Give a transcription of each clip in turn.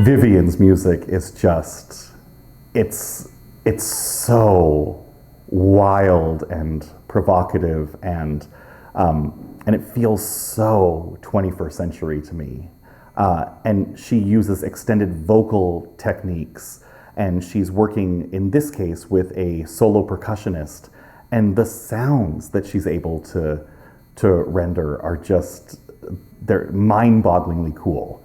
Vivian's music is just, it's so wild and provocative, and it feels so 21st century to me. And she uses extended vocal techniques, and she's working, in this case, with a solo percussionist, and the sounds that she's able to render are just, they're mind-bogglingly cool.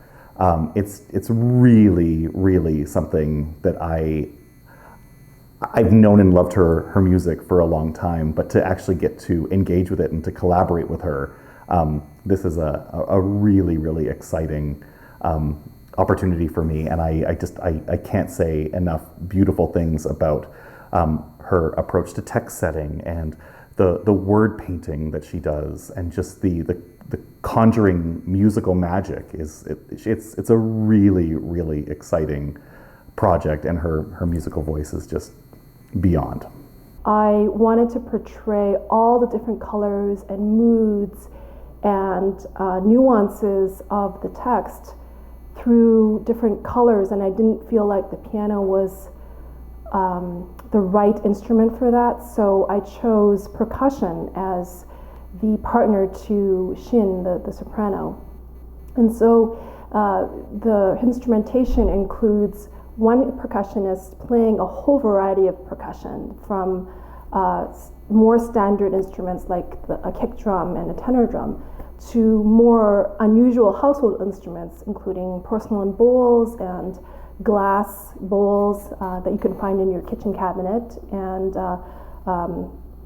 It's really, really something that I've known and loved her music for a long time, but to actually get to engage with it and to collaborate with her, this is a really, really exciting opportunity for me, and I can't say enough beautiful things about her approach to text setting and the word painting that she does, and just the conjuring musical magic it's a really, really exciting project, and her musical voice is just beyond. I wanted to portray all the different colors and moods and nuances of the text through different colors, and I didn't feel like the piano was the right instrument for that, so I chose percussion as the partner to Xin, the soprano. And so the instrumentation includes one percussionist playing a whole variety of percussion, from more standard instruments like a kick drum and a tenor drum, to more unusual household instruments, including porcelain bowls and glass bowls that you can find in your kitchen cabinet, and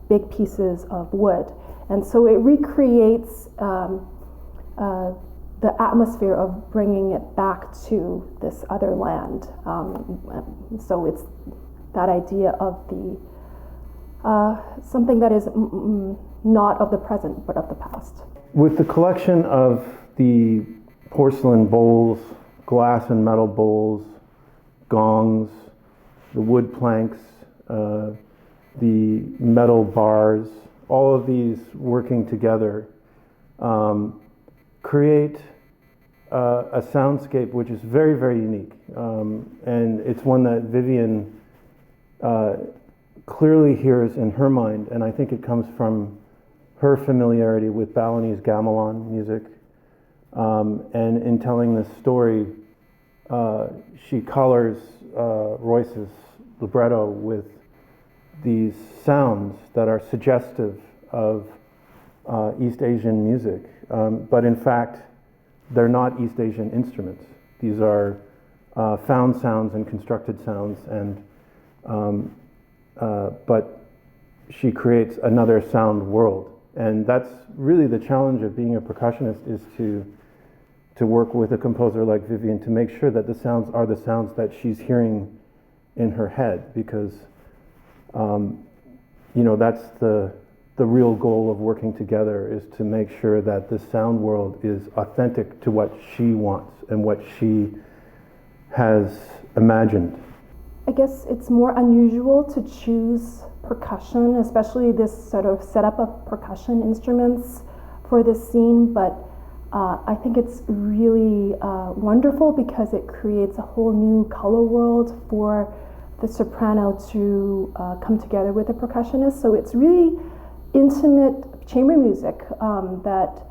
big pieces of wood. And so it recreates the atmosphere of bringing it back to this other land. So it's that idea of the something that is not of the present, but of the past. With the collection of the porcelain bowls, glass and metal bowls, gongs, the wood planks, the metal bars, all of these working together create a soundscape which is very, very unique. And it's one that Vivian clearly hears in her mind, and I think it comes from her familiarity with Balinese gamelan music. And in telling this story, she colors Royce's libretto with these sounds that are suggestive of East Asian music, but in fact they're not East Asian instruments. These are found sounds and constructed sounds, and but she creates another sound world, and that's really the challenge of being a percussionist, is to work with a composer like Vivian to make sure that the sounds are the sounds that she's hearing in her head, because that's the real goal of working together, is to make sure that the sound world is authentic to what she wants and what she has imagined. I guess it's more unusual to choose percussion, especially this sort of setup of percussion instruments for this scene, but I think it's really wonderful because it creates a whole new color world for the soprano to come together with the percussionist. So it's really intimate chamber music that,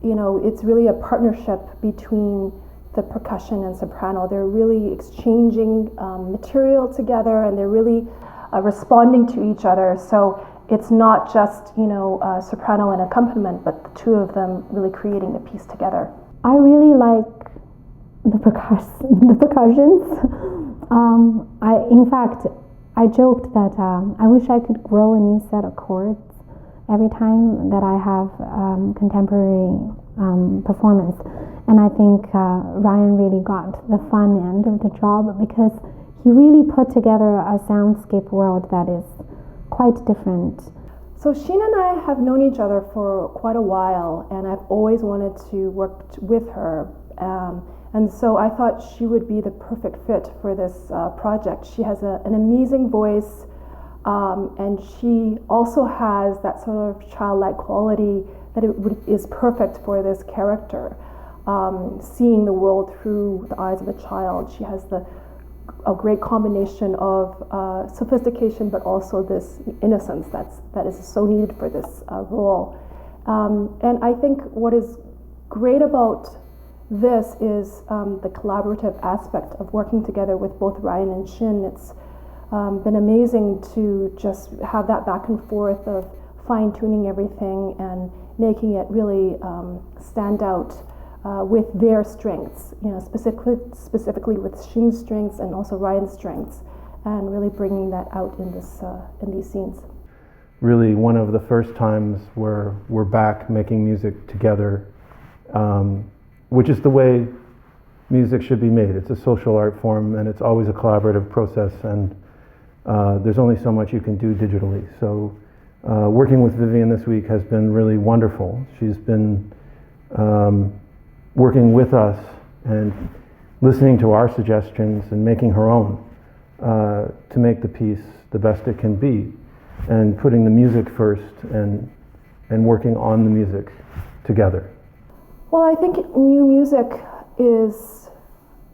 it's really a partnership between the percussion and soprano. They're really exchanging material together, and they're really responding to each other. So it's not just, soprano and accompaniment, but the two of them really creating the piece together. I really like the percussions. In fact, I joked that I wish I could grow a new set of chords every time that I have contemporary performance. And I think Ryan really got the fun end of the job, because he really put together a soundscape world that is quite different. So Xin and I have known each other for quite a while, and I've always wanted to work with her. And so I thought she would be the perfect fit for this project. She has an amazing voice, and she also has that sort of childlike quality that is perfect for this character. seeing the world through the eyes of a child. She has a great combination of sophistication, but also this innocence that is so needed for this role. And I think what is great about this is the collaborative aspect of working together with both Ryan and Xin. It's been amazing to just have that back and forth of fine-tuning everything and making it really stand out with their strengths, specifically with Xin's strengths and also Ryan's strengths, and really bringing that out in these scenes. Really, one of the first times where we're back making music together, which is the way music should be made. It's a social art form, and it's always a collaborative process, and there's only so much you can do digitally. So working with Vivian this week has been really wonderful. She's been working with us and listening to our suggestions and making her own to make the piece the best it can be, and putting the music first and working on the music together. Well, I think new music is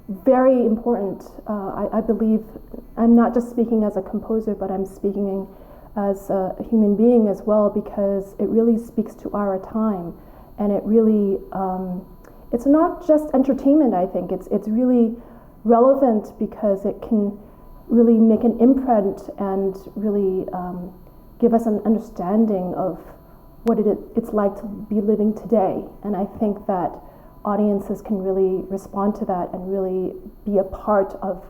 very important. I believe I'm not just speaking as a composer, but I'm speaking as a human being as well, because it really speaks to our time, and it really it's not just entertainment. I think it's really relevant because it can really make an imprint and really give us an understanding of what it's like to be living today. And I think that audiences can really respond to that and really be a part of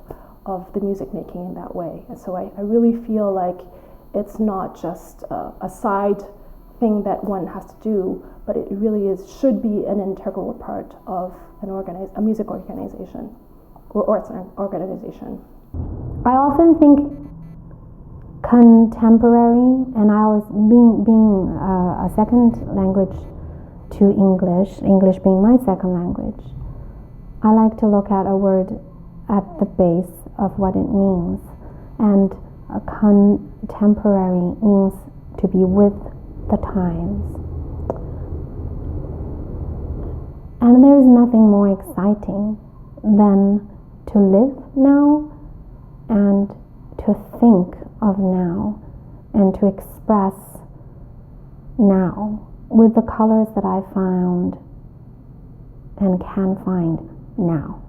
the music making in that way. And so I really feel like it's not just a side thing that one has to do, but it really should be an integral part of a music organization or arts organization. I often think contemporary, and I was being a second language to English being my second language, I like to look at a word at the base of what it means. And contemporary means to be with the times. And there's nothing more exciting than to live now and to think of now and to express now with the colors that I found and can find now.